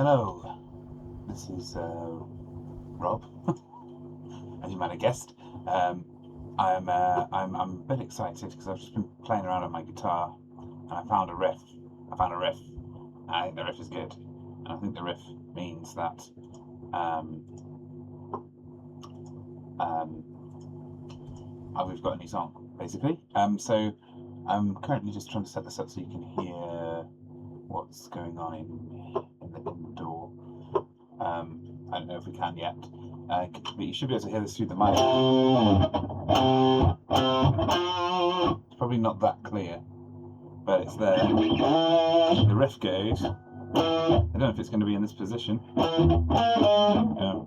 Hello, this is Rob, as you might have guessed. I'm a bit excited because I've just been playing around on my guitar and I found a riff. And I think the riff is good. And I think the riff means that we've got a new song, basically. So I'm currently just trying to set this up so you can hear what's going on in the door. I don't know if we can yet, but you should be able to hear this through the mic. It's probably not that clear, but it's there. The riff goes. I don't know if it's going to be in this position. No.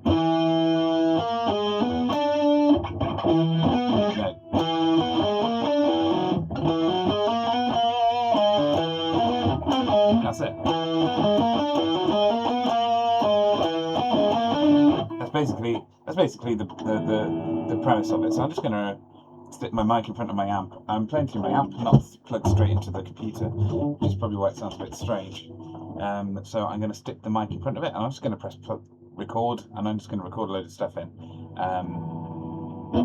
That's it. That's basically the premise of it. So I'm just gonna stick my mic in front of my amp. I'm playing through my amp, not plugged straight into the computer, which is probably why it sounds a bit strange. So I'm gonna stick the mic in front of it, and I'm just gonna press record, and I'm just gonna record a load of stuff in,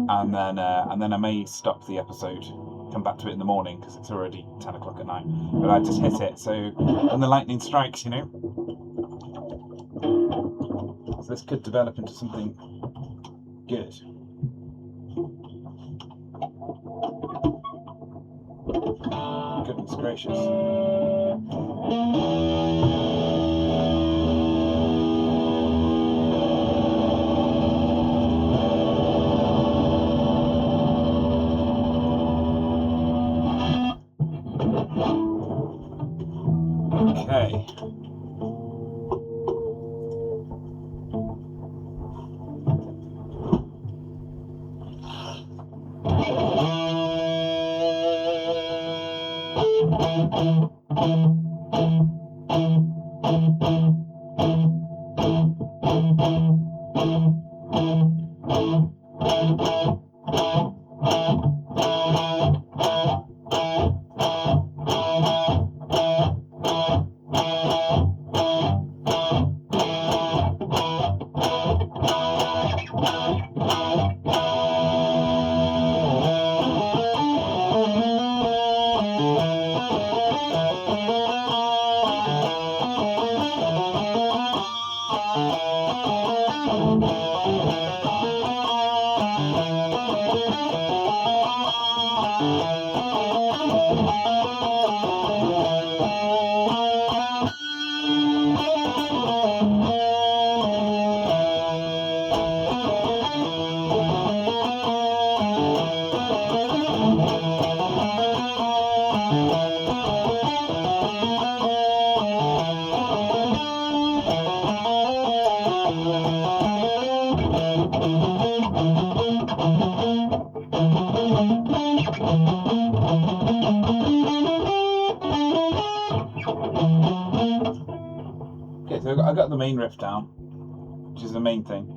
and then I may stop the episode, come back to it in the morning because it's already 10 o'clock at night. But I just hit it, so when the lightning strikes, you know. So this could develop into something good. Goodness gracious. Okay. Okay, so I got the main riff down, which is the main thing.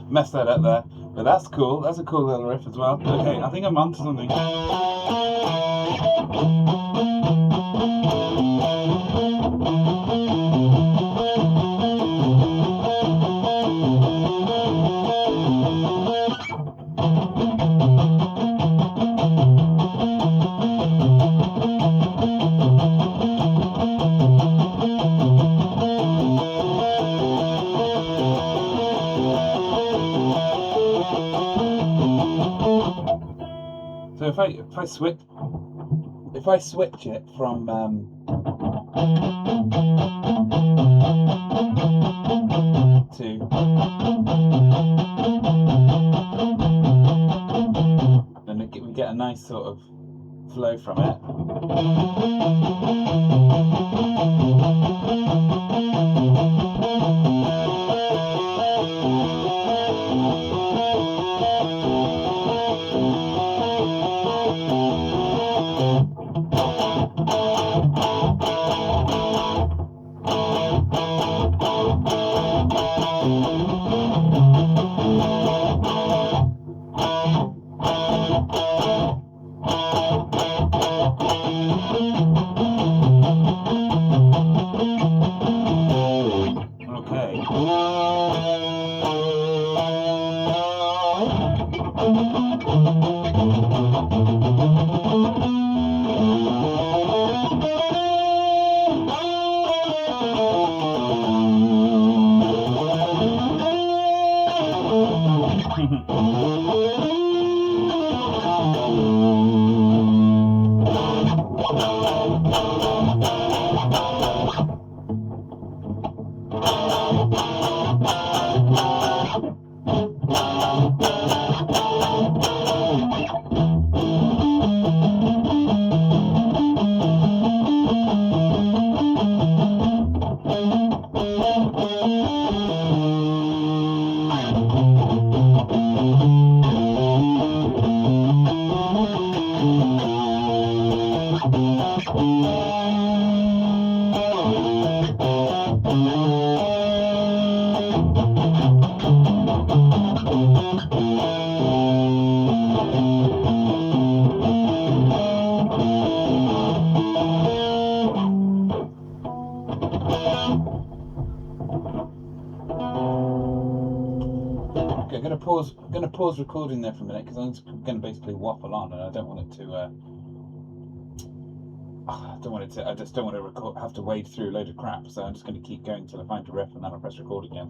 Messed that up there, but that's cool. That's a cool little riff as well. Okay, I think I'm onto something. if I switch it from to then we get a nice sort of flow from it. I'm going to pause recording there for a minute because I'm going to basically waffle on, and I don't want it to. I just don't want to have to wade through a load of crap. So I'm just going to keep going till I find a riff, and then I'll press record again.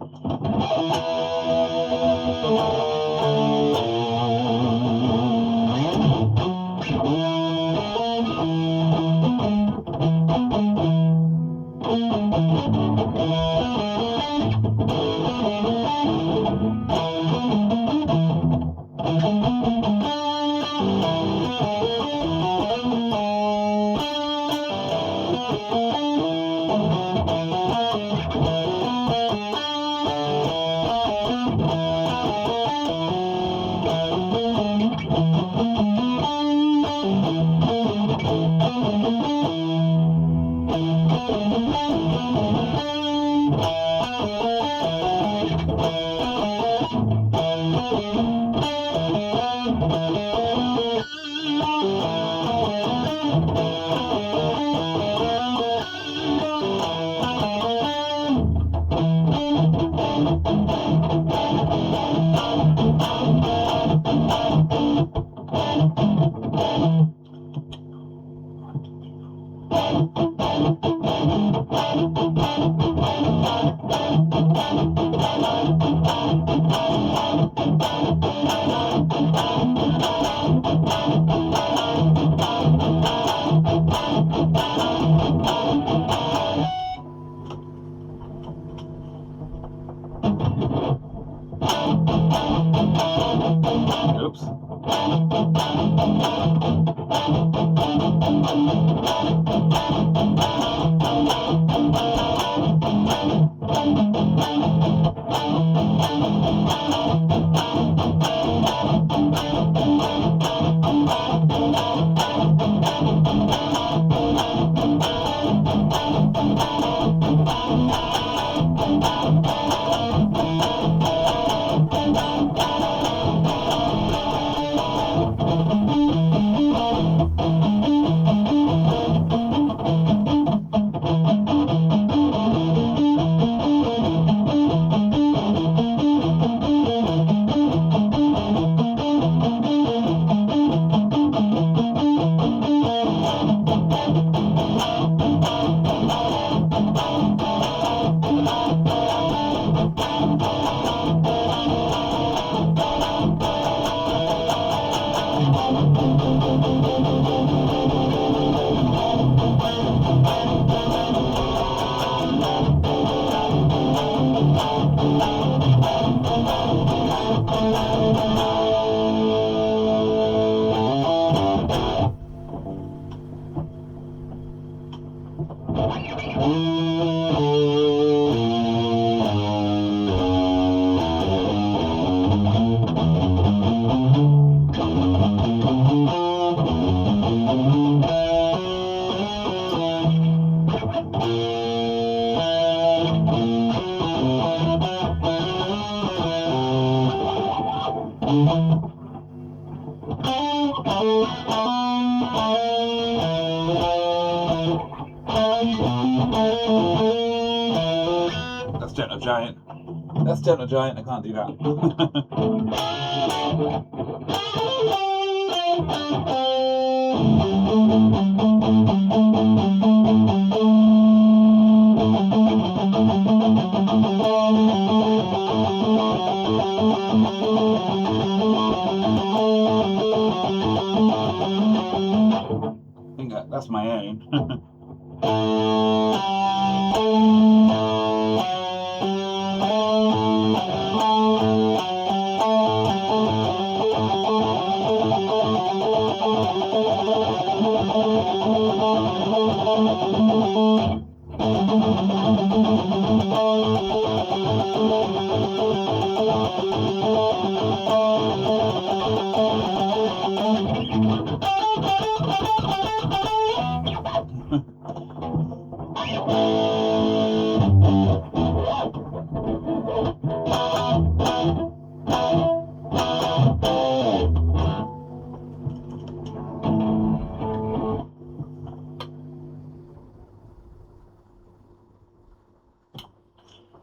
Oops. That's Gentle Giant. That's Gentle Giant, I can't do that. I think that's my own.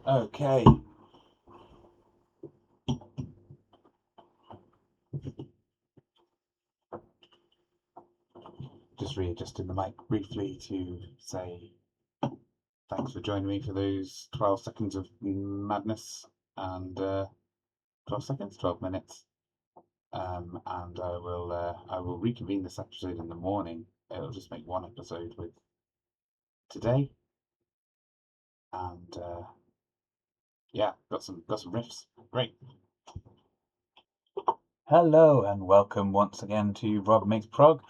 Okay. Just readjusting the mic briefly to say thanks for joining me for those 12 seconds of madness and 12 seconds, 12 minutes. And I will reconvene this episode in the morning. It'll just make one episode with today. And yeah, got some riffs. Great. Hello and welcome once again to Rob Makes Prog.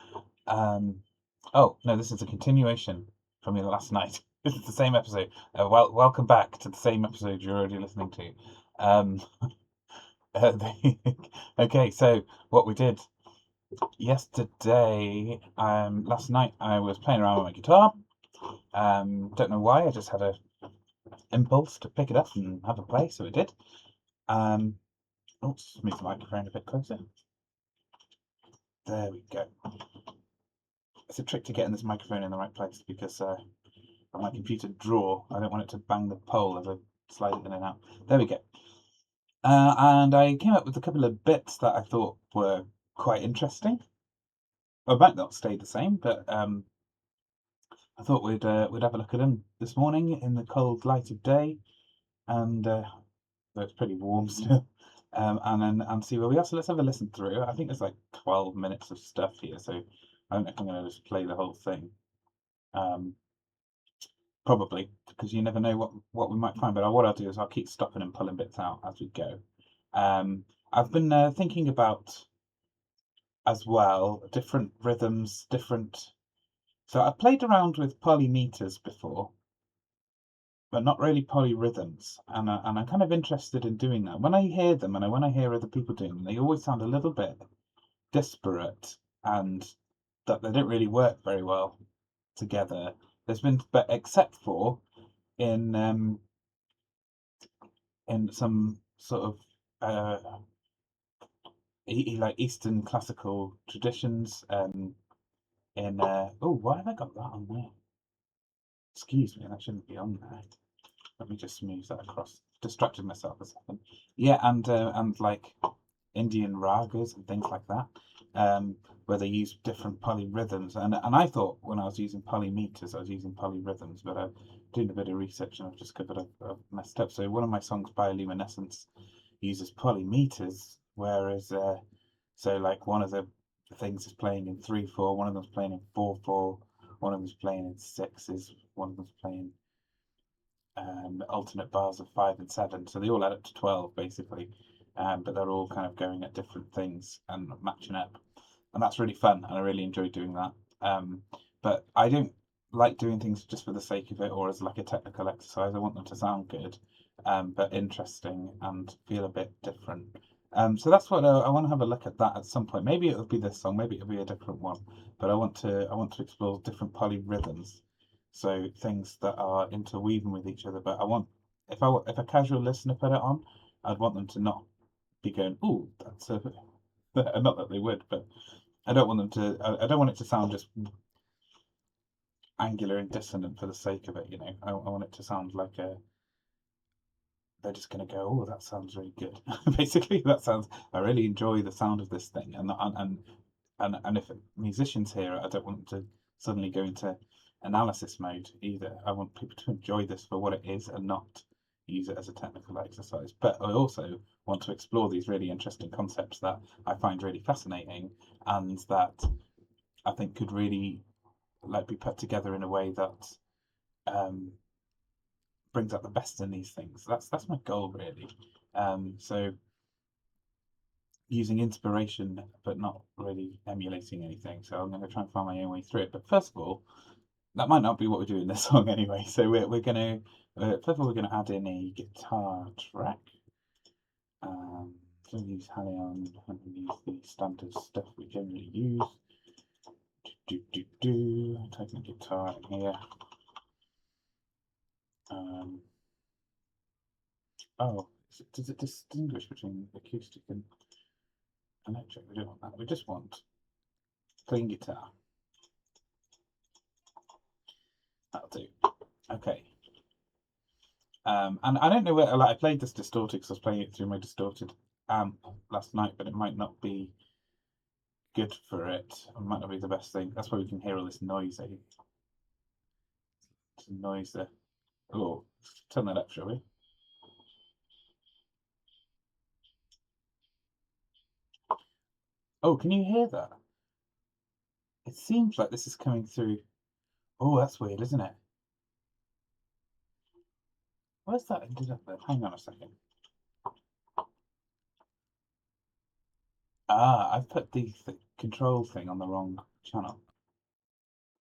Oh no, this is a continuation from your last night. This is the same episode. Welcome back to the same episode you're already listening to. Okay, so what we did yesterday, last night I was playing around with my guitar. Don't know why, I just had a impulse to pick it up and have a play, so it did. Oops, move the microphone a bit closer. There we go. It's a trick to getting this microphone in the right place because on my computer drawer, I don't want it to bang the pole as I slide it in and out. There we go. And I came up with a couple of bits that I thought were quite interesting. I might not stay the same, but I thought we'd have a look at them this morning in the cold light of day, and it's pretty warm still. And see where we are. So let's have a listen through. I think there's like 12 minutes of stuff here, so I don't know if I'm going to just play the whole thing. Probably, because you never know what we might find. But what I'll do is I'll keep stopping and pulling bits out as we go. I've been thinking about as well different rhythms, So I've played around with polymeters before, but not really polyrhythms, and I'm kind of interested in doing that. When I hear them and when I hear other people doing them, they always sound a little bit disparate, and that they don't really work very well together. But except for in some sort of like Eastern classical traditions. Oh, why have I got that on there? Excuse me, that shouldn't be on there. Let me just move that across. Distracted myself a second. Yeah, and like Indian ragas and things like that, where they use different polyrhythms. And I thought when I was using polymeters, I was using polyrhythms, but I'm doing a bit of research and I've discovered I've messed up. So one of my songs, Bioluminescence, uses polymeters, whereas so like one of the things is playing in 3/4, one of them's playing in 4/4, one of them's playing in sixes, one of them's playing alternate bars of 5 and 7, so they all add up to 12 basically, but they're all kind of going at different things and matching up, and that's really fun, and I really enjoy doing that. But I don't like doing things just for the sake of it or as like a technical exercise. I want them to sound good, but interesting and feel a bit different. So that's what I want to have a look at that at some point. Maybe it'll be this song, maybe it'll be a different one, but I want to explore different polyrhythms. So things that are interweaving with each other. But I want, if a casual listener put it on, I'd want them to not be going, "Oh, that's a," not that they would, but I don't want them to. I don't want it to sound just angular and dissonant for the sake of it. You know, I want it to sound like a. They're just going to go, "Oh, that sounds really good." Basically, that sounds. I really enjoy the sound of this thing, and if musicians hear it, I don't want them to suddenly go into analysis mode either. I want people to enjoy this for what it is and not use it as a technical exercise. But I also want to explore these really interesting concepts that I find really fascinating and that I think could really like be put together in a way that um, brings out the best in these things. That's my goal really. So using inspiration but not really emulating anything. So I'm going to try and find my own way through it. But first of all, that might not be what we do in this song anyway. So we're going to first of all we're going to add in a guitar track. So use Halion and use the standard stuff we generally use. Taking a guitar in here. Oh, does it distinguish between acoustic and electric? We don't want that. We just want clean guitar. That'll do. Okay. And I don't know where, like, I played this distorted because I was playing it through my distorted amp last night, but it might not be good for it. It might not be the best thing. That's why we can hear all this noise. There's noise there. Oh, let's turn that up, shall we? Oh, can you hear that? It seems like this is coming through. Oh, that's weird, isn't it? Where's that ended up there? Hang on a second. Ah, I've put the control thing on the wrong channel.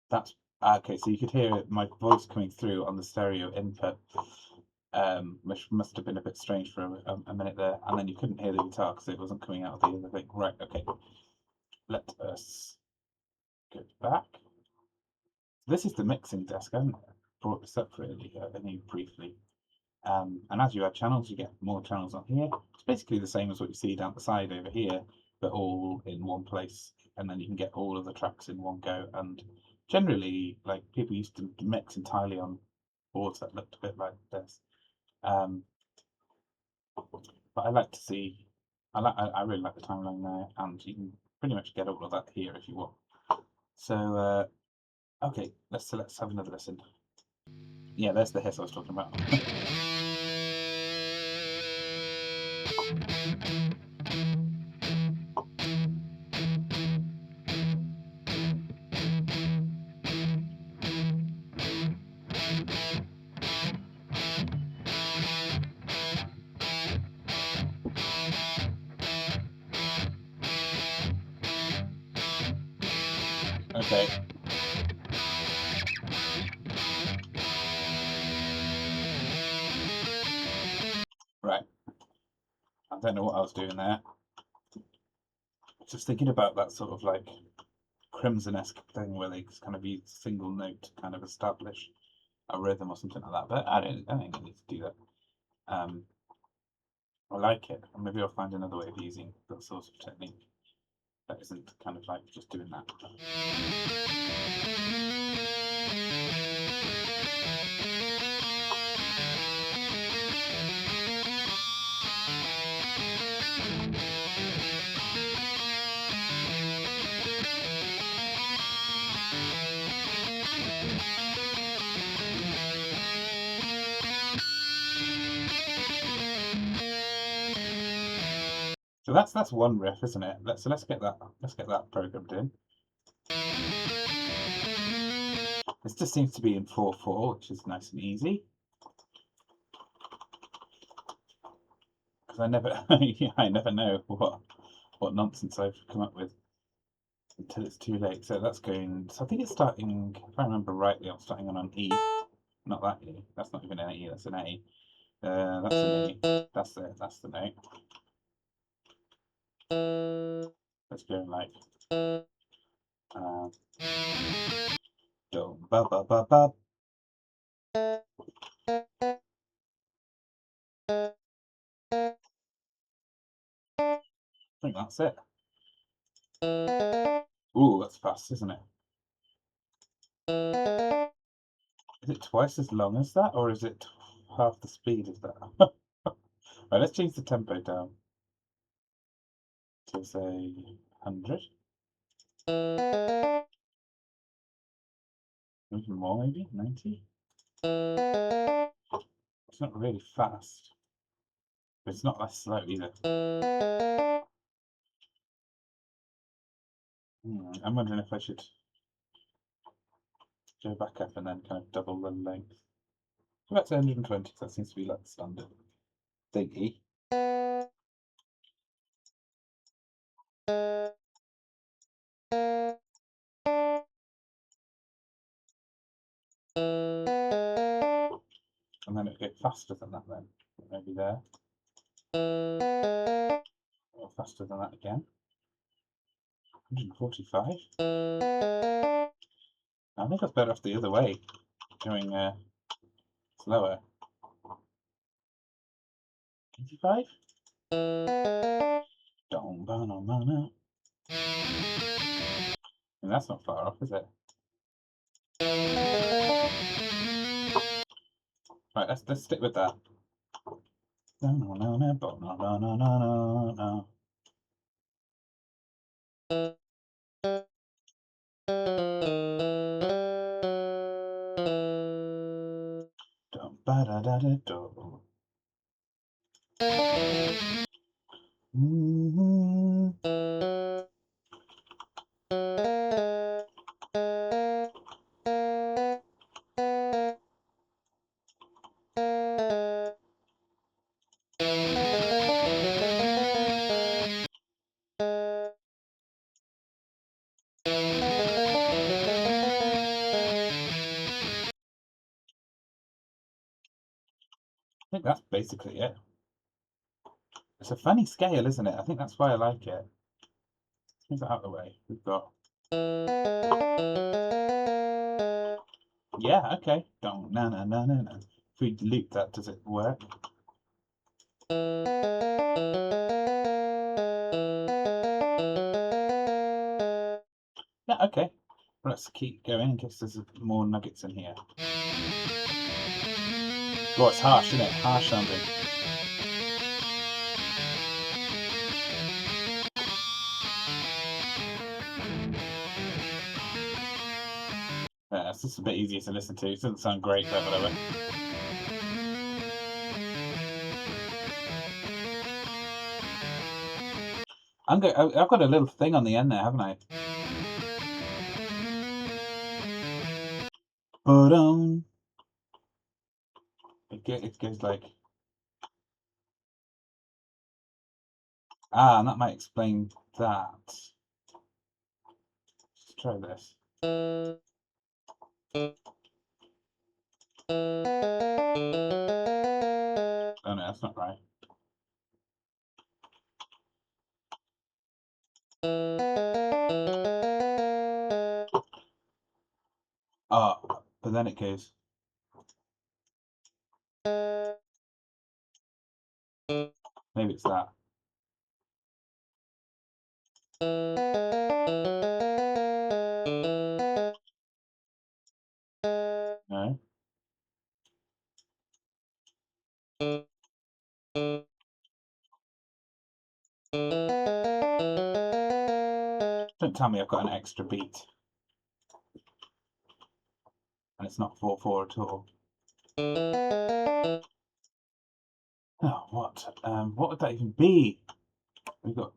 That's okay. So you could hear my voice coming through on the stereo input, which must have been a bit strange for a minute there, and then you couldn't hear the guitar because it wasn't coming out of the other thing. Right. Okay. Let us go back. This is the mixing desk. I haven't brought this up really, only briefly. And as you add channels, you get more channels on here. It's basically the same as what you see down the side over here, but all in one place. And then you can get all of the tracks in one go. And generally, like people used to mix entirely on boards that looked a bit like this. But I like to see, I really like the timeline there, and you can pretty much get all of that here if you want. So, okay, let's have another listen. Yeah, there's the hiss I was talking about. Okay. Right. I don't know what I was doing there. Just thinking about that sort of like Crimson-esque thing where they kind of use a single note to kind of establish a rhythm or something like that. But I don't think I need to do that. I like it. And maybe I'll find another way of using that sort of technique that isn't kind of like just doing that. So that's one riff, isn't it? Let's get that programmed in. This just seems to be in 4/4, which is nice and easy. because I never, yeah, I never know what nonsense I've come up with until it's too late. So that's going. So I think it's starting. If I remember rightly, I'm starting on an E, not that E. That's not even an E. That's an A. That's an E. That's it. That's the note. Let's go like. Do ba ba ba ba. I think that's it. Ooh, that's fast, isn't it? Is it twice as long as that, or is it half the speed of that? Right, let's change the tempo down to say 100. Even more, maybe 90. It's not really fast, but it's not that slow either. I'm wondering if I should go back up and then kind of double the length. Go back to 120, because that seems to be like the standard. Take E. And then it'll get faster than that then. Maybe there. Or faster than that again. 145. I think that's better off the other way, going slower. 85? And that's not far off, is it? Right, let's stick with that. I think that's basically it. It's a funny scale, isn't it? I think that's why I like it. Move that out of the way. We've got. Yeah, okay. If we loop that, does it work? Yeah, okay. Let's keep going in case there's more nuggets in here. Oh, it's harsh, isn't it? Harsh sounding. Yeah, it's just a bit easier to listen to. It doesn't sound great, but whatever. I've got a little thing on the end there, haven't I? But it goes like. And that might explain that. Let's try this. Oh no, that's not right. Oh, but then it goes. Maybe it's that. No. Don't tell me I've got an extra beat. And it's not 4/4 at all. Oh, what would that even be? We've got.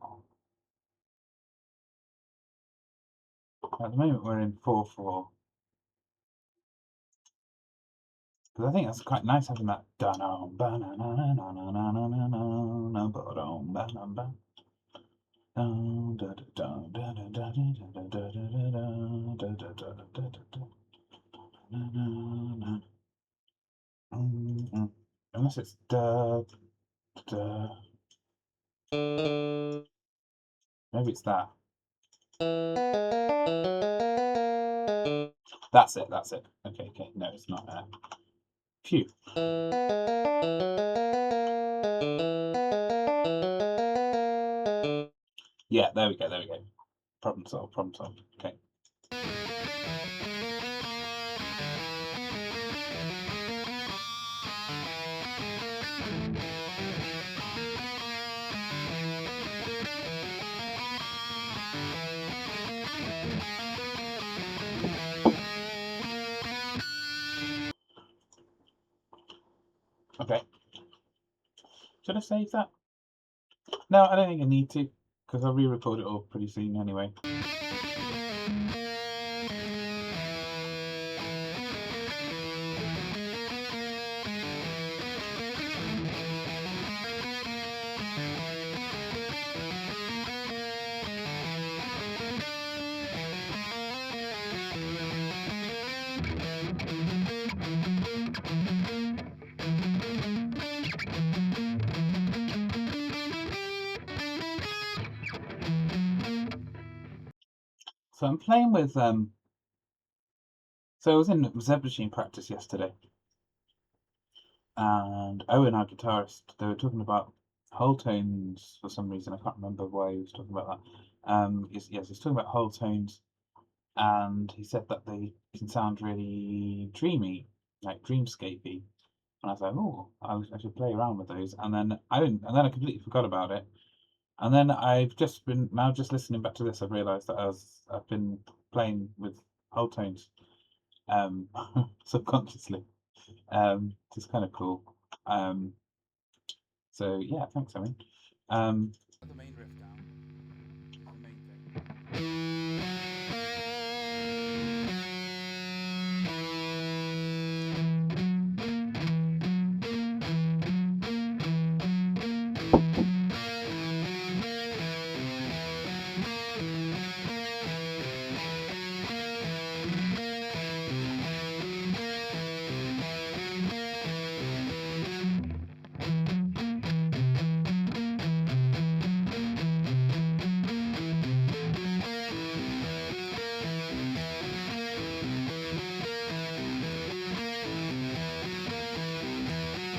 At the moment, we're in 4/4. Because I think that's quite nice having that. Unless it's da. Maybe it's that. That's it. That's it. Okay. Okay. No, it's not that. Phew. Yeah. There we go. There we go. Problem solved. Problem solved. Okay. Okay. Should I save that? No, I don't think I need to, because I'll re-record it all pretty soon anyway. So I'm playing with so I was in Zebra Machine practice yesterday, and Owen, our guitarist, they were talking about whole tones for some reason. I can't remember why he was talking about that. Yes, he's talking about whole tones, and he said that they can sound really dreamy, like dreamscapey. And I was like, oh, I should play around with those. And then I didn't, and then I completely forgot about it. And then I've just been now just listening back to this. I've realised that I've been playing with whole tones, um, subconsciously. Which is kind of cool. So yeah, thanks, I mean. The main riff down is the main thing.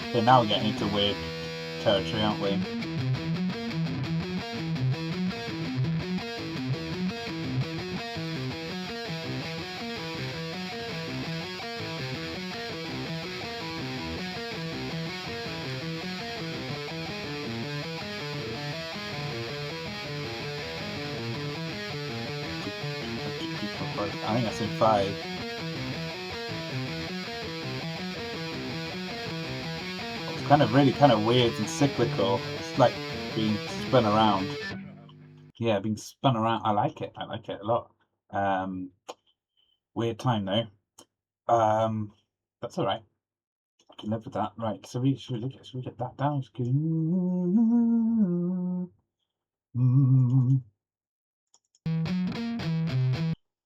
Okay, now we're getting into weird territory, aren't we? I think that's in 5. It's kind of really kind of weird and cyclical. It's like being spun around. Yeah, being spun around. I like it. I like it a lot. Weird time though. That's all right. I can live with that. Right. So should we get that down?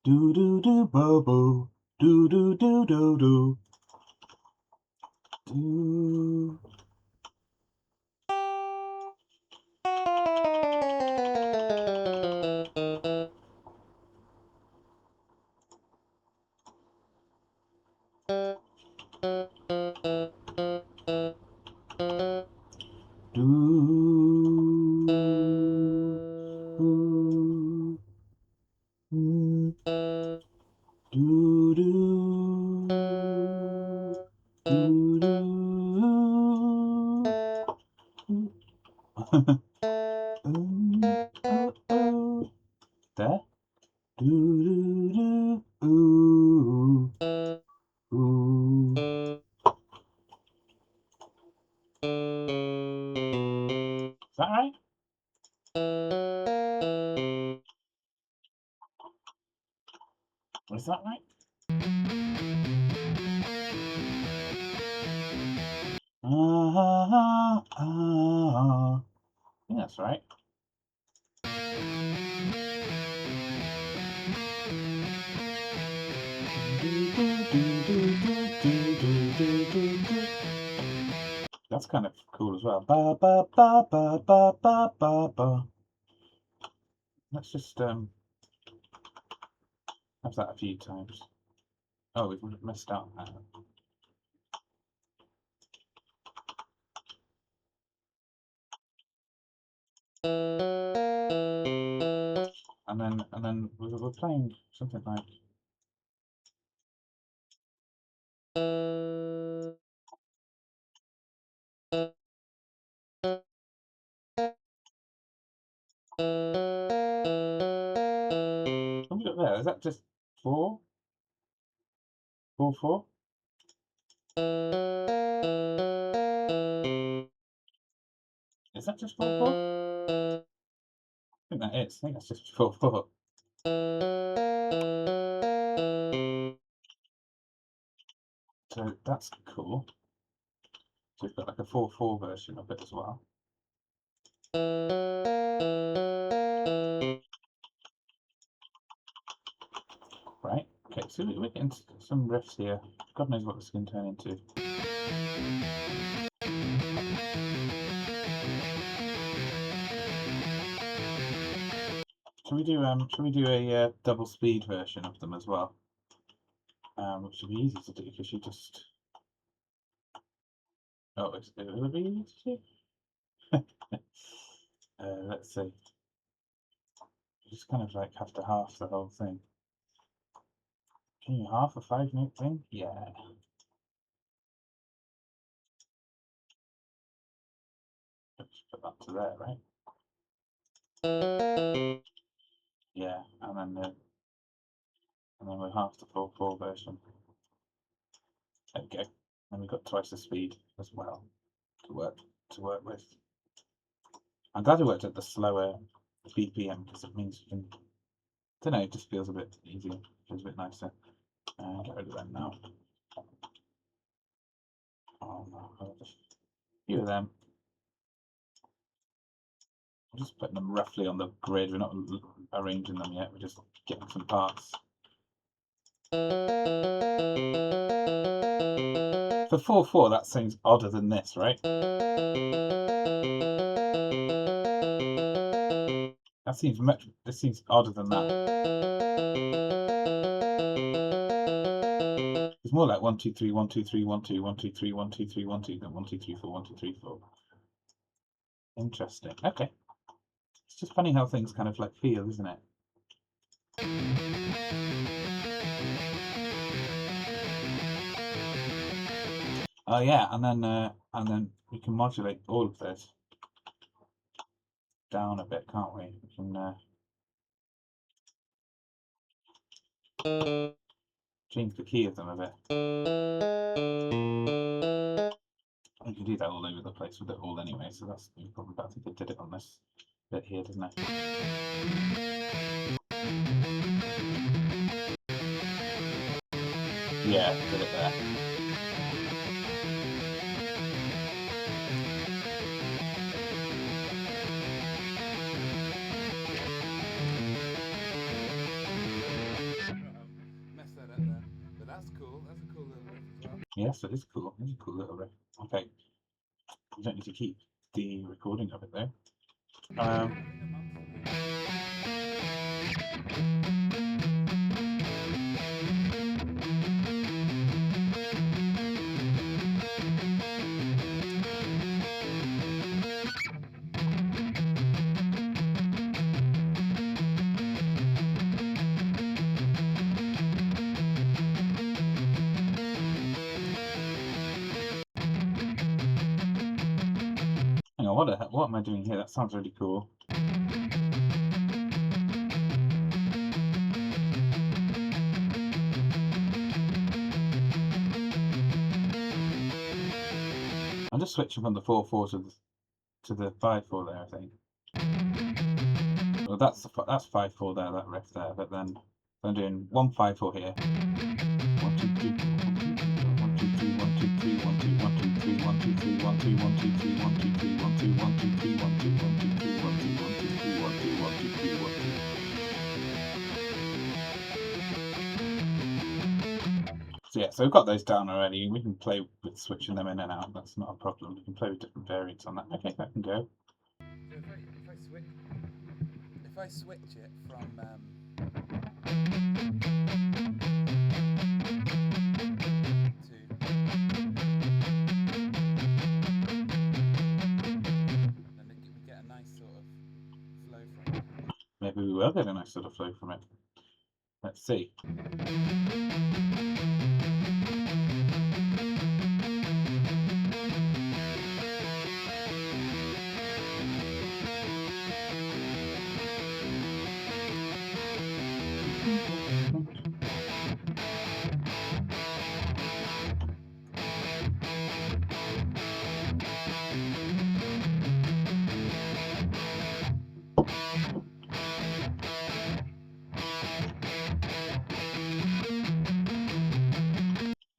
Do do do bo bo. Do do do do do. Do. There. Ooh. Ooh. Is that right? Is that right? nice, right? That's kind of cool as well. Ba ba ba ba ba ba ba ba. Let's just have that a few times. Oh, we've messed up. And then we're playing something like. What have we got there? Is that just 4? 4 4? Is that just 4 4? I think that is. I think that's just 4 4. So that's cool. So we've got like a 4 4 version of it as well. Right. Okay, so we're getting some riffs here. God knows what this can turn into. Should we do a double speed version of them as well? Which should be easy to do because you just. Oh, will it be easy to do? Let's see. You just kind of like have to half the whole thing. Can you half a 5-note thing? Yeah. Let's put that to there, right? Yeah, and then we'll half the 4 4 version. There we go. And we've got twice the speed as well to work with. I'm glad we worked at the slower BPM because it means you can. I don't know. It just feels a bit easier. Feels a bit nicer. Get rid of them now. Oh no, just a few of them. I'm just putting them roughly on the grid. We're not arranging them yet. We're just getting some parts. For 4 4, that sounds odder than this, right? That seems much. This seems odder than that. It's more like 1 2 3 1 2 3 1 2 1 2 3 1 2 3 1 2 than 1 2 3 4 1 2 3 4. Interesting. Okay. It's just funny how things kind of like feel, isn't it? Oh yeah, and then we can modulate all of this down a bit, can't we? We can change the key of them a bit. You can do that all over the place with it all anyway, so that's no problem. But I think they did it on this bit here, didn't they? Yeah, did it there. Messed that up there, but that's cool. That's a cool little riff as well. Yes, it is cool. It's a cool little riff. Okay, you don't need to keep the recording of it though. Hang on, what am I doing here? That sounds really cool. I'm just switching from the 4 4 to the 5 4 there, I think. Well, that's 5 4 there, that riff there, but then I'm doing 1 5 4 here. 1 2 3 1 2 3 1 2 3 1 2 1 2 3 1 2 3 1 2 1 2 3 1 2 3 1 2 1 2 3 1 2 1 2 3 1 so we've got those down already. We can play with switching them in and out. That's not a problem. We can play with different variants on that. Okay, that can go. So if I switch it from we get a nice sort of flow from it. Maybe we will get a nice sort of flow from it. Let's see.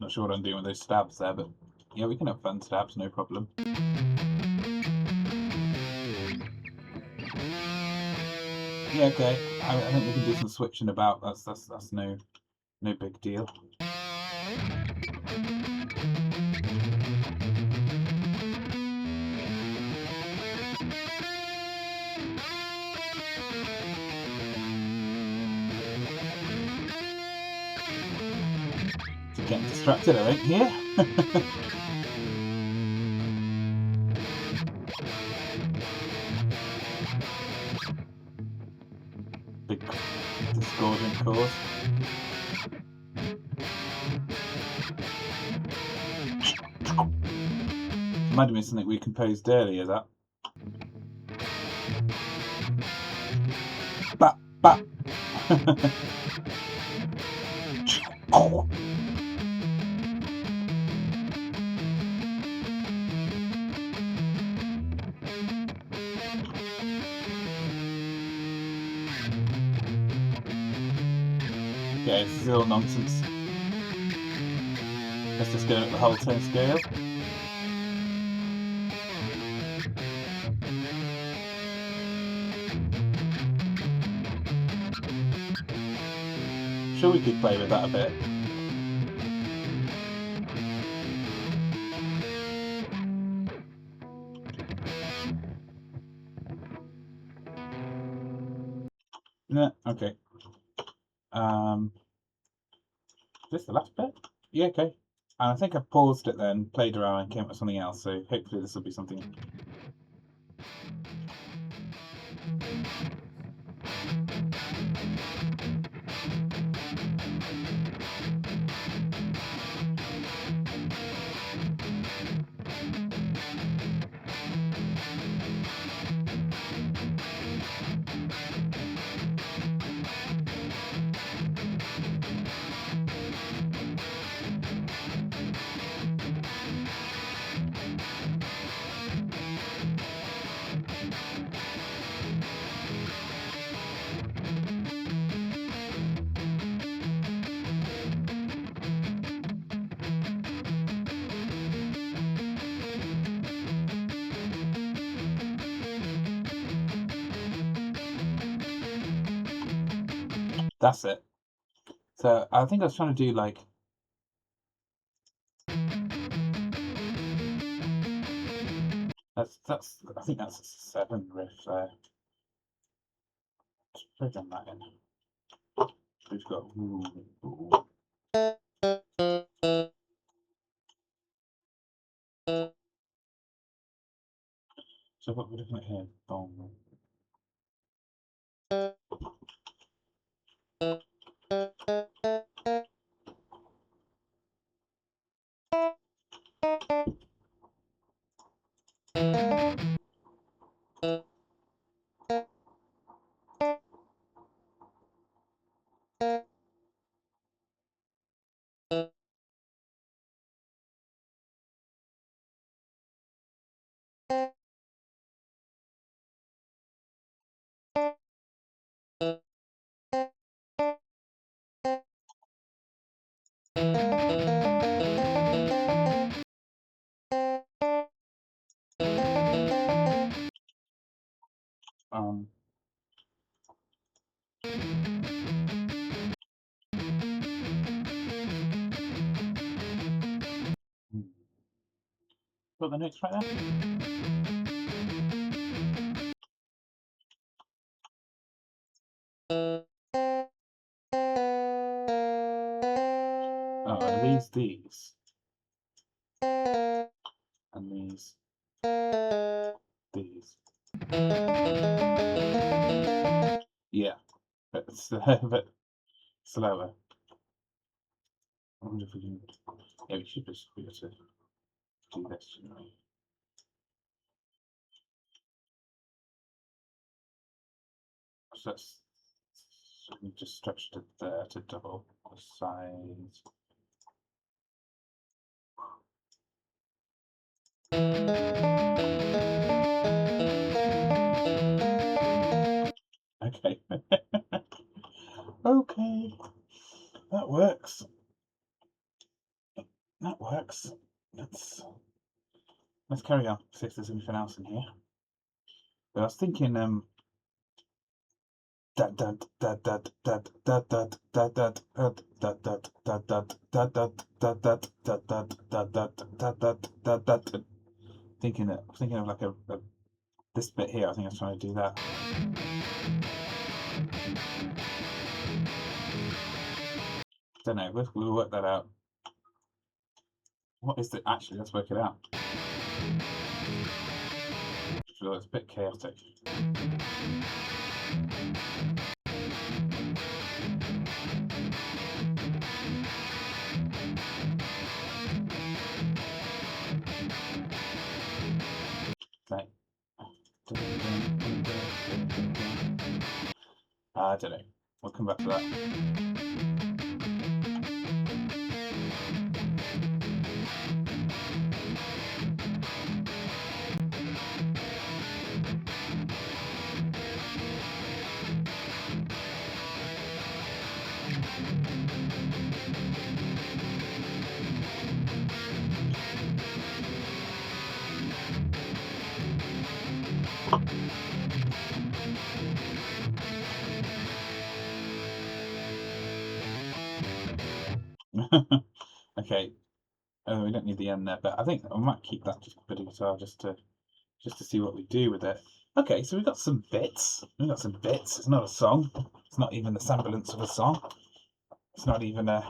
Not sure what I'm doing with those stabs there, but yeah, we can have fun stabs, no problem. Yeah, okay. I think we can do some switching about. That's no big deal. Getting distracted, I think, here. Big discordant chord. Reminded me of something we composed earlier, that. Bap, bap. Okay, this is all nonsense. Let's just go at the whole tone scale. Sure, we could play with that a bit. Yeah, okay. Is this the last bit? Yeah, okay. And I think I paused it then, played around and came up with something else, so hopefully this will be something. That's it. So I think I was trying to do like that's I think that's a 7 riff there. Let's program that in. We've got so what we're looking at here, boom. Um, Got the notes right there? Oh, are these? And these. Yeah, but it's a bit slower. I wonder if we can. Yeah, we should just be able to do this, shouldn't we? So that's. So we just stretched it there to double the size. Okay. Okay. That works. That works. Let's carry on. See if there's anything else in here. But I was thinking thinking of like a this bit here. I think I was trying to do that. Don't know. We'll work that out. What is it actually? Let's work it out. So it's a bit chaotic. Right. I don't know. We'll come back to that. Okay. Oh, we don't need the end there, but I think I might keep that just bit of guitar just to see what we do with it. Okay, so we've got some bits. It's not a song. It's not even the semblance of a song. It's not even a.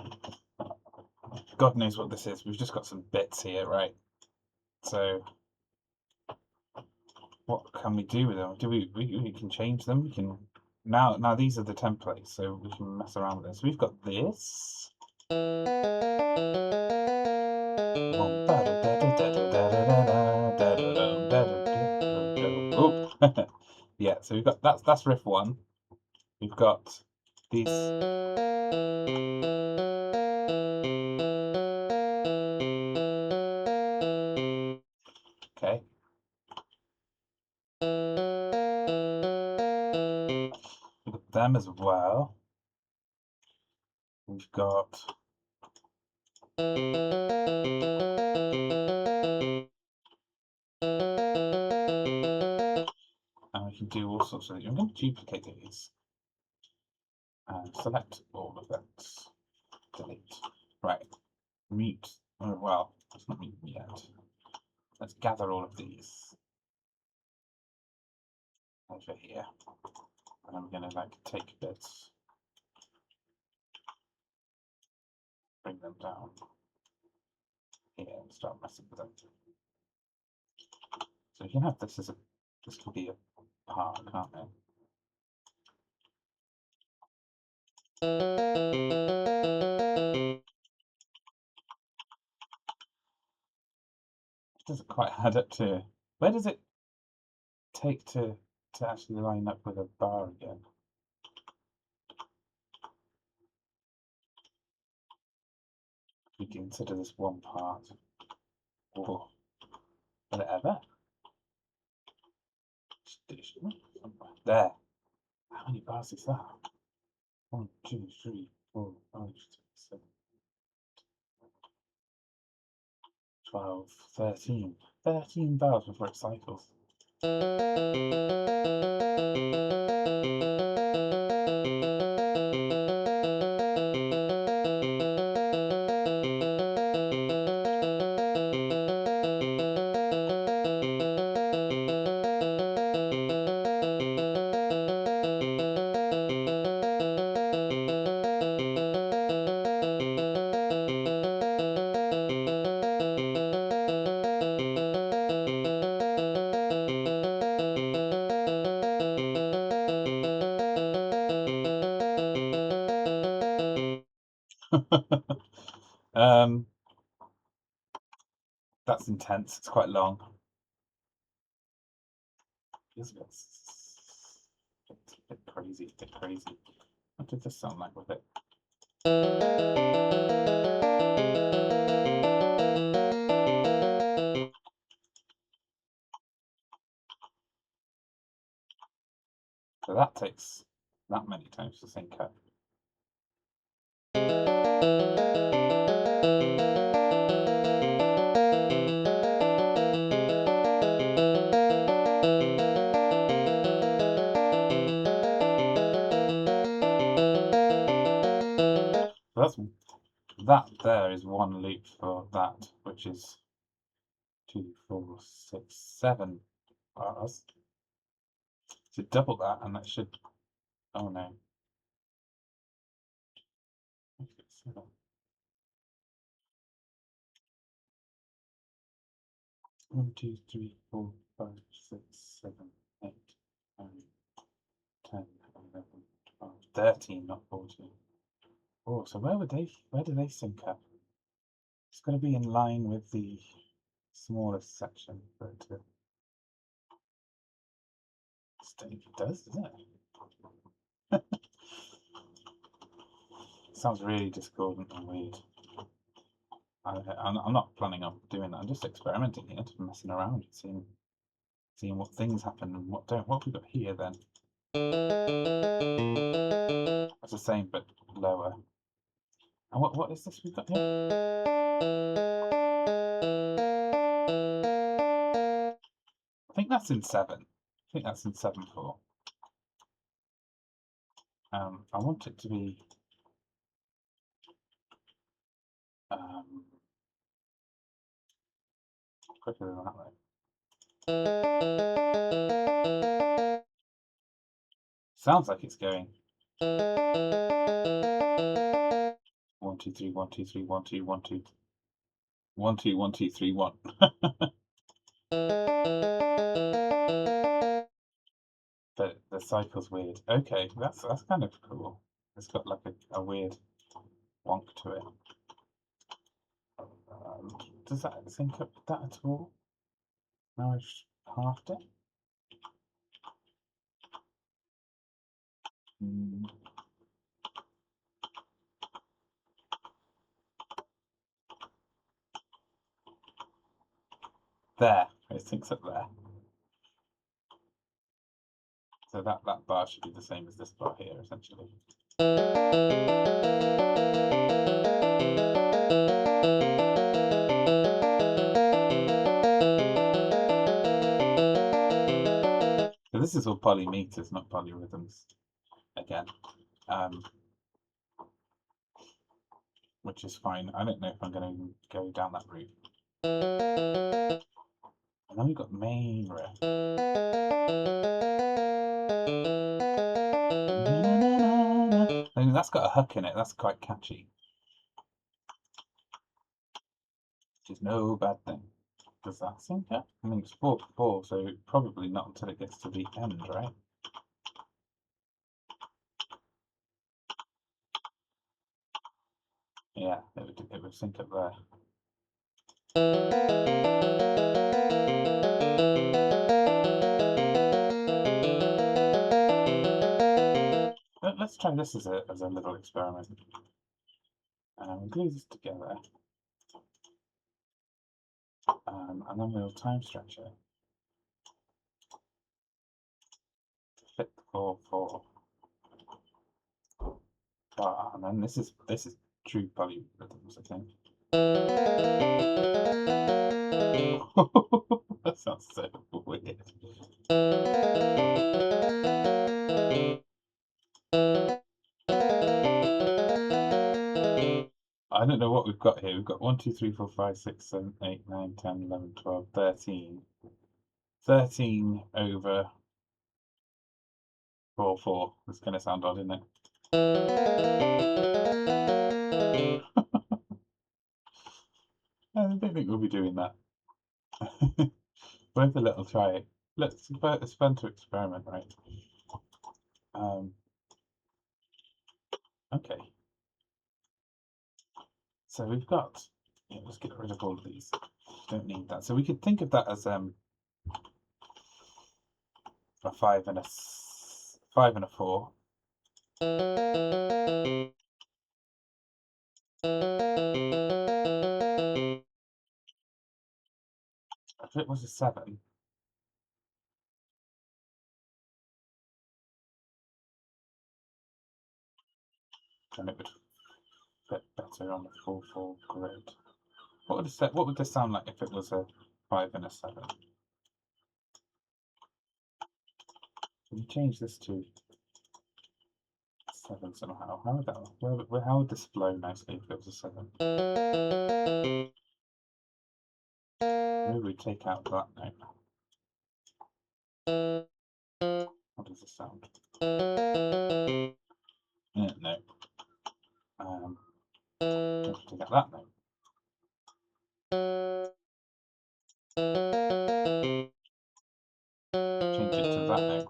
God knows what this is. We've just got some bits here, right? So, what can we do with them? Do we can change them? We can now. These are the templates, so we can mess around with this. We've got this. Oh, yeah. So we've got that's riff 1. We've got these. Okay. We've got them as well. We've got. And we can do all sorts of things. I'm going to duplicate these and select all of that. Delete. Right. Mute. Oh, well, it's not mute yet. Let's gather all of these over here. And I'm going to like take bits, bring them down here and start messing with them. So you can have this as a, this can be a part, can't it? It doesn't quite add up to, where does it take to actually line up with a bar again? We consider this one part. Or will it ever? There. How many bars is that? 1, 2, 3, 4, 5, 6, 7, 12, 13. 13 bars before it cycles. um, that's intense. It's quite long. It's a bit crazy. Bit crazy. What did this sound like with it? So that takes that many times to sync up. So that there is one loop for that, which is 2, 4, 6, 7 bars. So double that, and that should. Oh no. 7. 1, 2, 3, 4, 5, 6, 7, 8, 9, 10, 11, 12, 13, not 14. Oh, so where do they sync up? It's got to be in line with the smallest section for it to stay. It does, doesn't it? It sounds really discordant and weird. I'm not planning on doing that. I'm just experimenting here, just messing around, seeing what things happen and what don't. What have we got here then? That's the same but lower. And what is this we've got here? I think that's in 7. I think that's in 7/4. I want it to be quicker than that way. Sounds like it's going 1 2 3 1 2 3 1 2 1 2 1 2 1 2 3 1. The cycle's weird. Okay, that's kind of cool. It's got like a weird wonk to it. Does that sync up with that at all? Now I've halved it. There, it syncs up there. So that bar should be the same as this bar here, essentially. So this is all polymeters, not polyrhythms, again, which is fine. I don't know if I'm going to go down that route. And then we've got main riff. I mean, that's got a hook in it. That's quite catchy. Which is no bad thing. Does that sync up? I mean, it's 4/4, so probably not until it gets to the end, right? Yeah, it would sync up there. Let's try this as a little experiment. We'll glue this together. And then we'll time stretch it. Fit 4/4 bar, and then this is true polyrhythms, I think. That sounds so weird. I don't know what we've got here. We've got 1 2 3 4 5 6 7 8 9 10 11 12 13. 13 over 4/4. That's going to sound odd, isn't it? I don't think we'll be doing that. Worth a little try. It's fun to experiment, right? Okay. So we've got, let's get rid of all of these. Don't need that. So we could think of that as a 5 and a 5 and a 4. If it was a 7, then it would fit better on the 4/4 grid. What would this sound like if it was a 5 and a 7? Can you change this to 7 somehow? How would this flow nicely if it was a 7? Maybe we take out that note. How does this sound? Yeah, no. Take out that note. Change it to that note.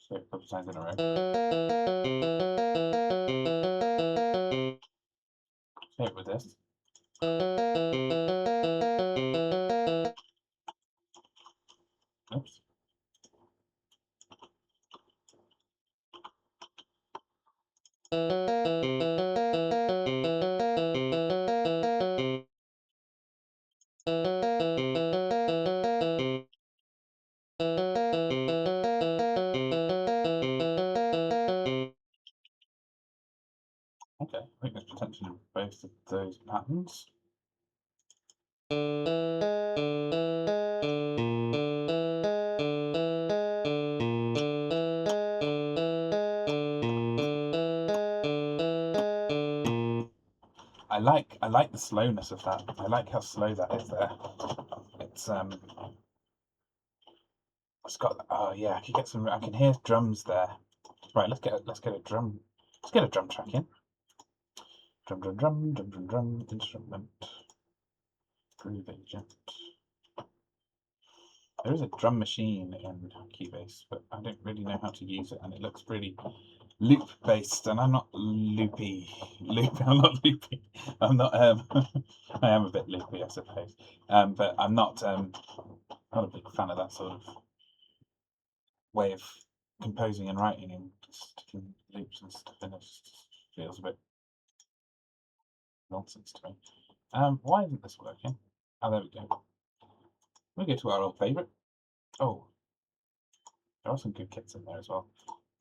So a couple times in a row. Say it with this. Oops. Okay, I think there's potential in both of those patterns. I like the slowness of that. I like how slow that is there. It's got, oh yeah, I can hear drums there. Right, let's get a drum track in. Drum, instrument, groove agent. There is a drum machine in Cubase, but I don't really know how to use it, and it looks really loop based, and I'm not loopy. I'm not loopy. I'm not. I am a bit loopy, I suppose. But I'm not. Not a big fan of that sort of way of composing and writing and sticking loops and stuff in. It just feels a bit nonsense to me. Why isn't this working? Oh, there we go. We go to our old favourite. Oh, there are some good kits in there as well,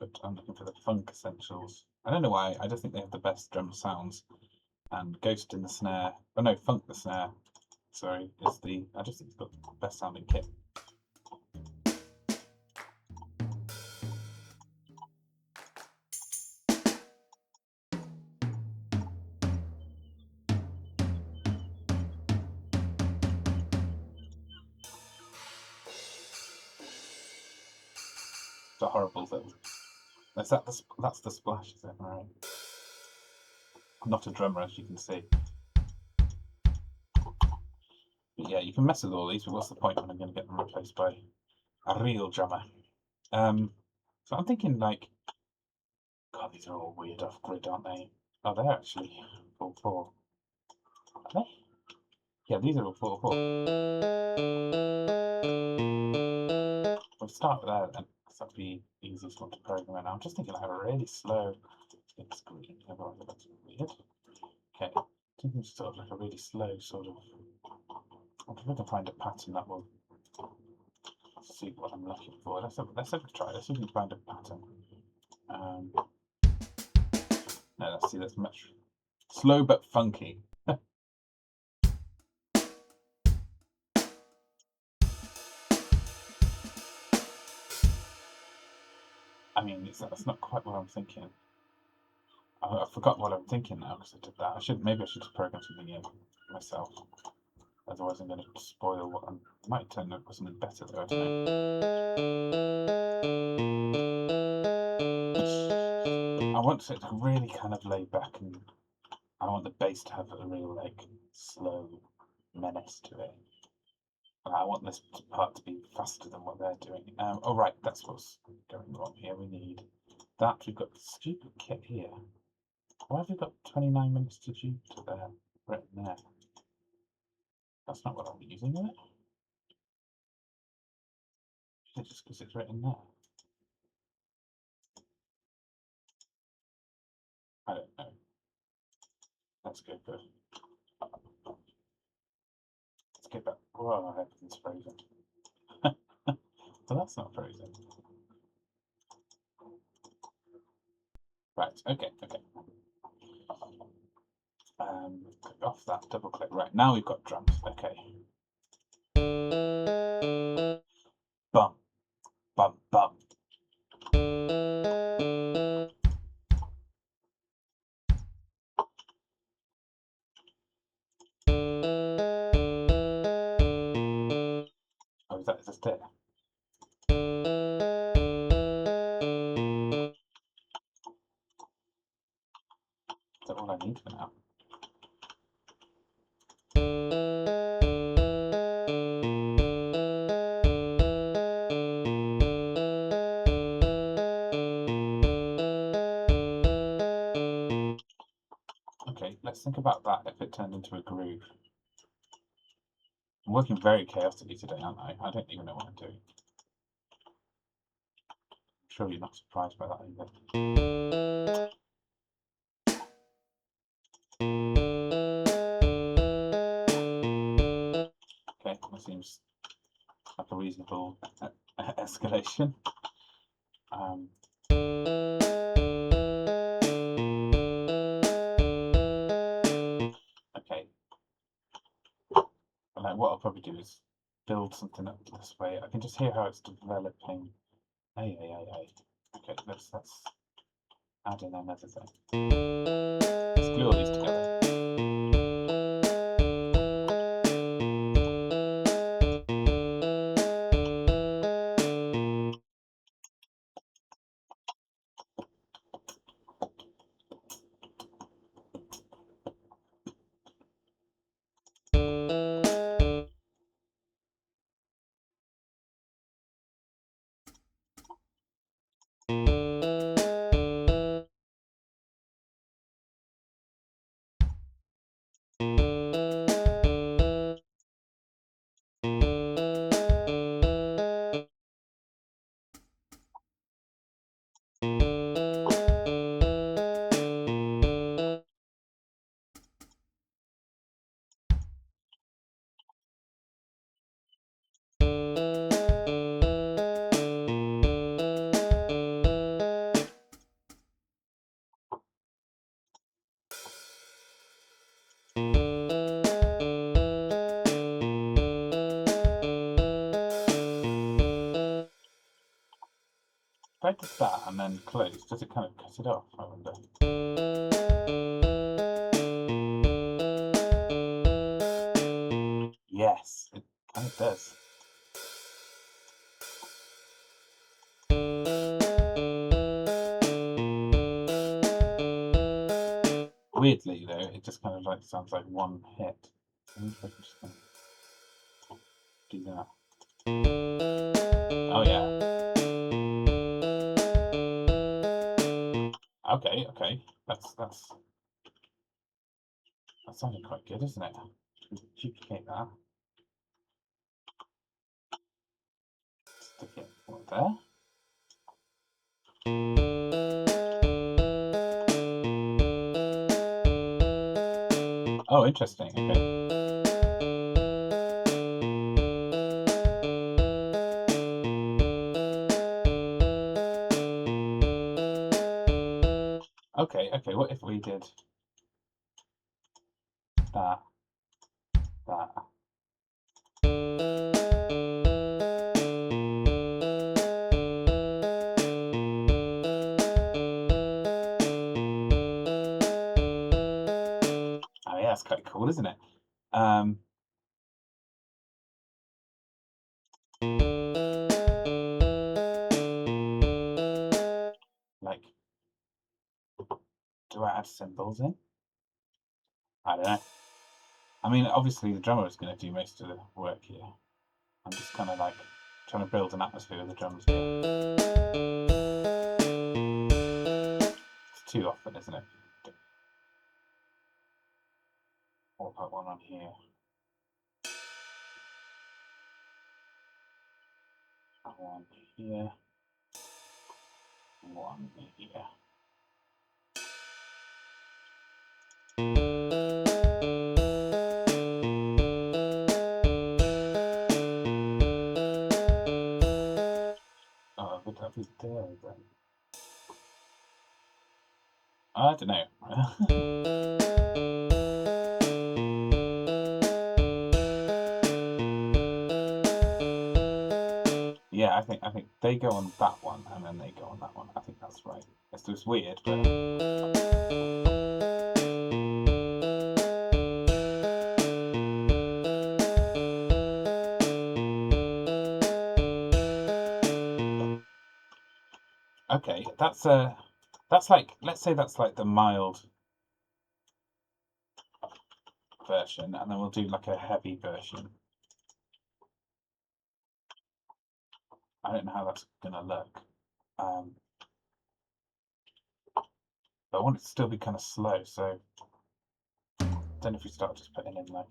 but I'm looking for the Funk Essentials. I don't know why, I just think they have the best drum sounds. And Ghost in the snare, oh no, Funk the snare, sorry, I just think it's got the best sounding kit. It's a horrible thing. That's the splash, is it? Right. I'm not a drummer, as you can see. But yeah, you can mess with all these, but what's the point when I'm going to get them replaced by a real drummer? So I'm thinking like, God, these are all weird off grid, aren't they? Oh, they're actually 4/4. Are they? Yeah, these are all 4/4. We'll start with that then, because that'd be the easiest one to program right now. I'm just thinking I have a really slow screen. Otherwise, it looks weird. Okay, thinking sort of like a really slow sort of. I'm trying to find a pattern that will suit what I'm looking for. Let's have a try. Let's see if we can find a pattern. No, let's see. That's much slow but funky. I mean, that's not quite what I'm thinking. I forgot what I'm thinking now because I did that. Maybe I should just program something in myself. Otherwise I'm going to spoil what I might turn up with something better though, I don't know. I want it to really kind of laid back, and I want the bass to have a real like slow menace to it. And I want this part to be faster than what they're doing. Oh right, that's what's going wrong here. We need that. We've got the stupid kit here. Why have we got 29 minutes to shoot there written there? That's not what I'm using, is it? Is it just because it's written there? I don't know. Let's go for. Let's get back. Whoa, everything's frozen. Well, that's not frozen. Right, okay. Click off that, double click. Right, now we've got drums. Okay. Bum, bum, bum. Oh, is that just it? Is that all I need for now? Okay, let's think about that if it turned into a groove. I'm working very chaotically today, aren't I? I don't even know what I'm doing. I'm sure you're not surprised by that either. Okay, that seems like a reasonable escalation. Okay. And what I'll probably do is build something up this way. I can just hear how it's developing. Hey. Okay, let's add in another thing. Let's glue all these together. If I did that and then close, does it kind of cut it off, I wonder? Yes, it kind of does. Weirdly though, it just kind of like sounds like one hit. I wonder if I can just kind of do that. Oh yeah. Okay. That's that sounded quite good, isn't it? Duplicate that. Stick it right there. Oh, interesting. Okay. Okay. What if we did that? Oh yeah, that's quite cool, isn't it? Like, do I add cymbals in? I don't know. I mean, obviously the drummer is going to do most of the work here. I'm just kind of like trying to build an atmosphere with the drums here. It's too often, isn't it? What about one on here? One here. One here. Oh, would that be there then? I don't know. Yeah, I think they go on that one and then they go on that one. I think that's right. It's just weird, but okay. That's like, let's say that's like the mild version, and then we'll do like a heavy version. I don't know how that's gonna look. But I want it to still be kind of slow, so then if we start just putting in like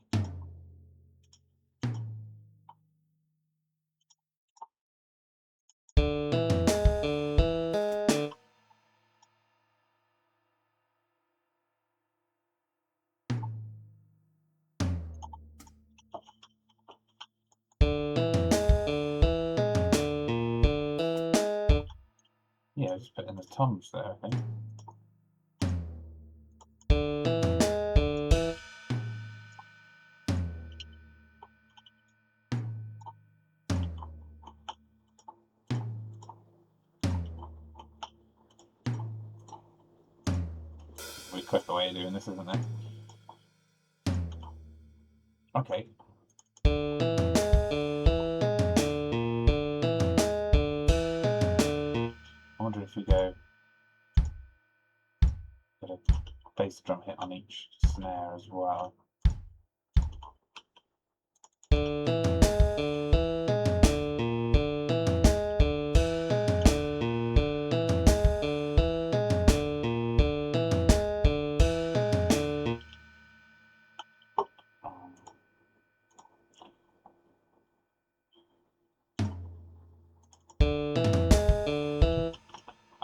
yeah, just put in the toms there, I think. We're a quicker way of doing this, isn't it? Okay. I wonder if we go get a bass drum hit on each snare as well.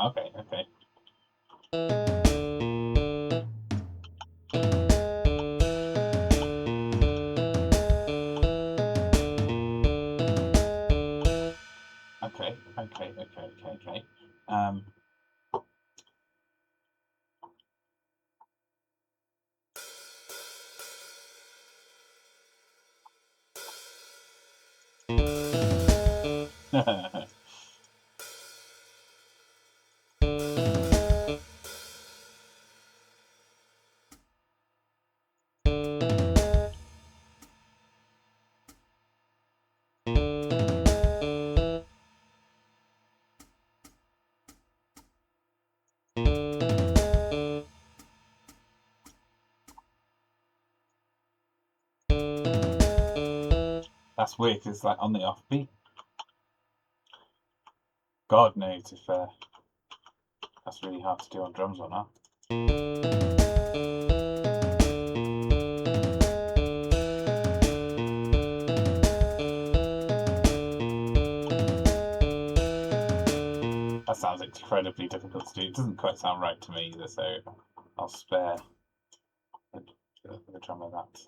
Okay, okay. Okay, okay, okay, okay, okay. That's weird, 'cause it's like on the offbeat. God knows if that's really hard to do on drums or not. That sounds incredibly difficult to do. It doesn't quite sound right to me either, so I'll spare the drummer that.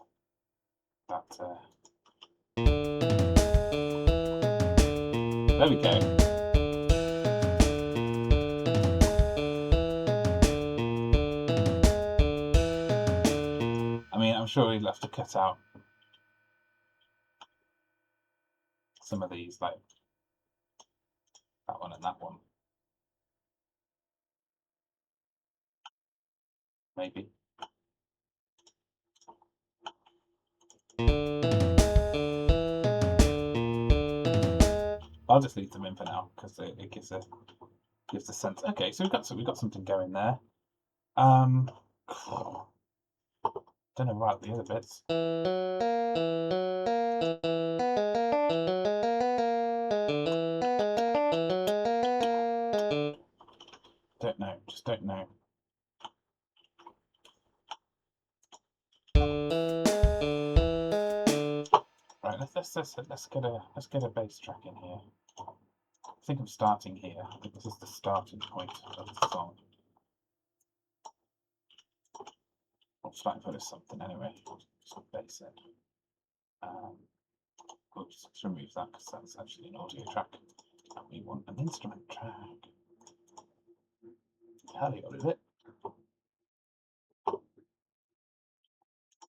There we go. I mean, I'm sure we'll have to cut out some of these, like that one and that one. Maybe. I'll just leave them in for now because it gives a sense. Okay, so we've got something going there. Don't know about the other bits. Don't know. Just don't know. Right, let's get a bass track in here. I think I'm starting here. I think this is the starting point of the song. I'm starting for this something anyway. Just bass in. Oops, let's remove that because that's actually an audio track. And we want an instrument track. Hell, what is it?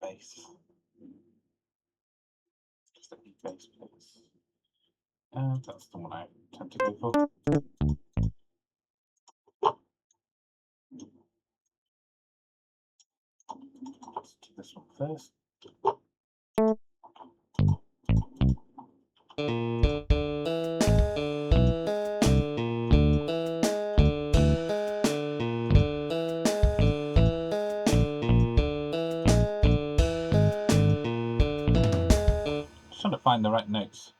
Bass. Just a bass, please. And that's the one I tend to go for. Let's do this one first. Just trying to find the right notes.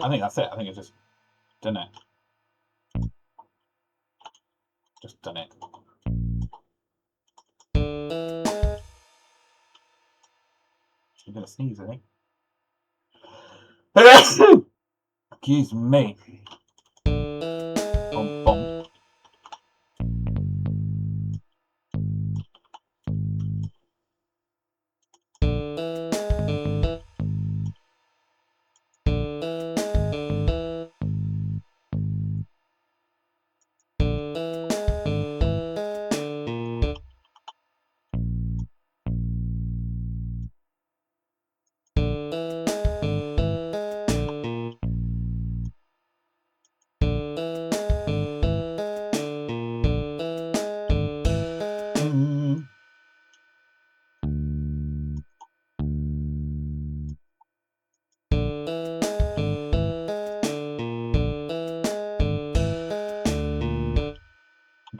I think that's it. I think I've just done it. Just done it. I'm gonna sneeze, I think. Excuse me. Bum, bum.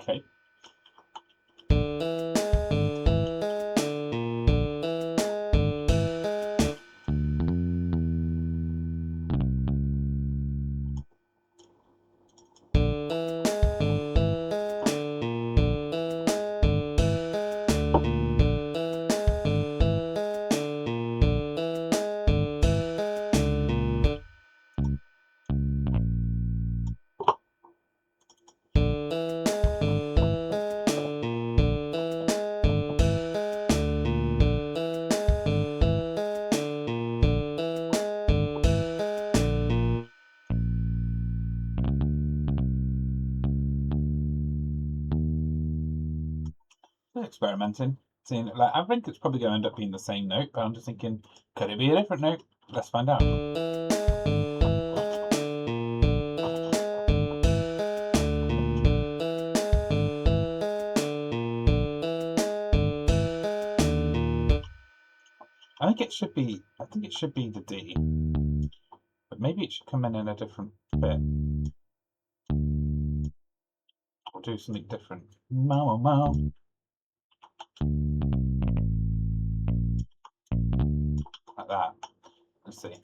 Okay. Experimenting, seeing it. Like, I think it's probably going to end up being the same note, but I'm just thinking, could it be a different note? Let's find out. I think it should be the D, but maybe it should come in a different bit. Or do something different. Mow, mow. Like that. Let's see.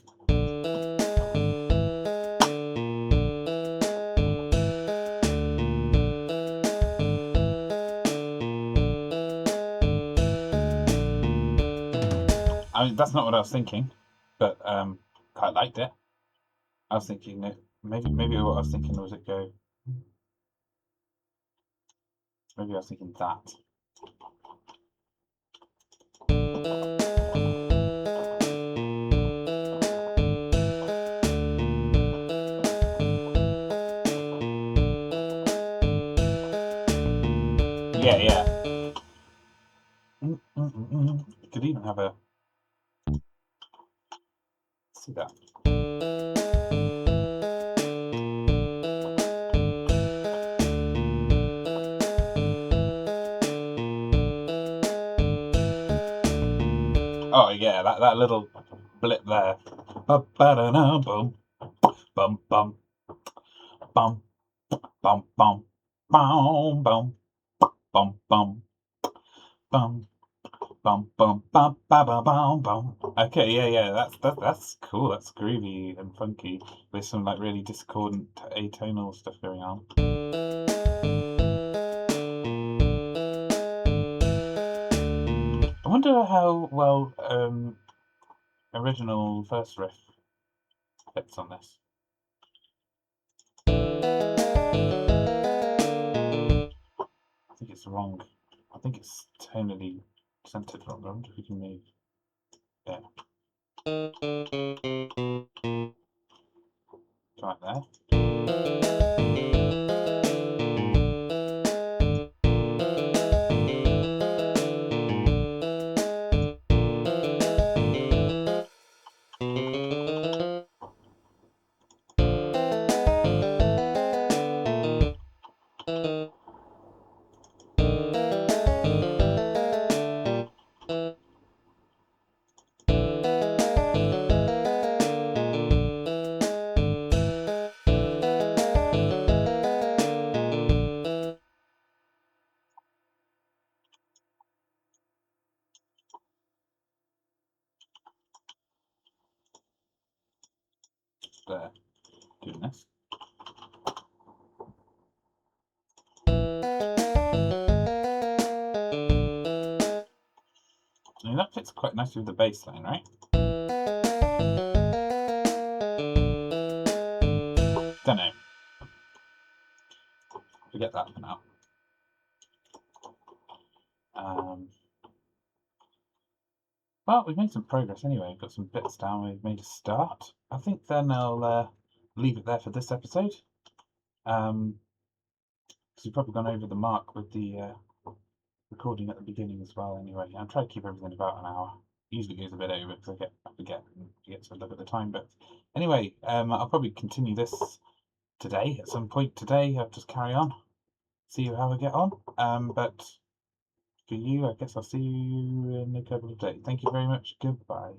I mean, that's not what I was thinking, but quite liked it. I was thinking maybe what I was thinking was it go. Maybe I was thinking that. Yeah. You could even have a. See that. Oh yeah, that little blip there. Ba-ba-da-da, boom, bum bum, bum, bum bum, bum bum, bum bum, bum. Bum bum bum bum bum bum bum. Okay, yeah, that's cool. That's groovy and funky with some like really discordant atonal stuff going on. I wonder how well original first riff fits on this. I think it's wrong. I think it's tonally centered wrong. I wonder if we can move. Yeah. Right there. There. Doing this. I mean, that fits quite nicely with the bass line, right? Don't know. Forget that for now. Well, we've made some progress anyway. We've got some bits down. We've made a start. I think then I'll leave it there for this episode. Because we've probably gone over the mark with the recording at the beginning as well. Anyway, I'm trying to keep everything about an hour. Usually goes a bit over because I forget and forget to look at the time. But anyway, I'll probably continue this today at some point today. I'll just carry on, see how I get on. But for you, I guess I'll see you in a couple of days. Thank you very much. Goodbye.